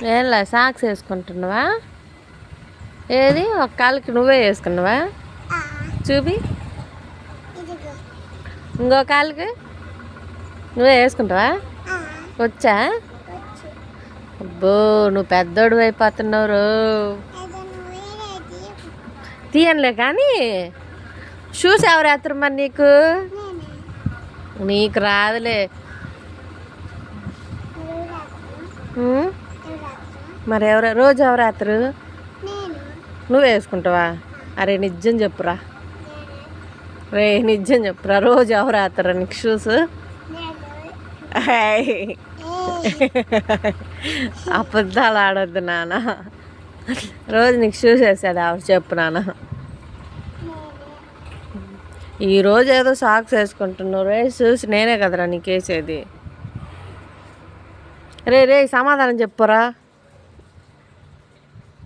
ఏంలా సాక్స్ వేసుకుంటున్నావా? ఏది ఒక కాలుకి నువ్వే వేసుకున్నావా? చూపి. ఇంకో కాలుకి నువ్వే వేసుకుంటావా? వచ్చా? అబ్బో నువ్వు పెద్దోడు అయిపోతున్నావు. తీయనులే కానీ షూస్ ఎవరు వేస్తారు మరి నీకు? నీకు రాదులే. మరి రోజు ఎవరు వేస్తారు? నువ్వు వేసుకుంటావా? అరే నిజం చెప్పురా, రే నిజం చెప్పురా, రోజు ఎవరు వేస్తారా నీకు షూస్? అబద్ధాలు ఆడొద్దు నాన్న. రోజు నీకు షూస్ వేసేది ఎవరు చెప్పు నాన్న. ఈరోజు ఏదో సాక్స్ వేసుకుంటున్నావు. రే షూస్ నేనే కదరా నీకు వేసేది. రే సమాధానం చెప్పురా.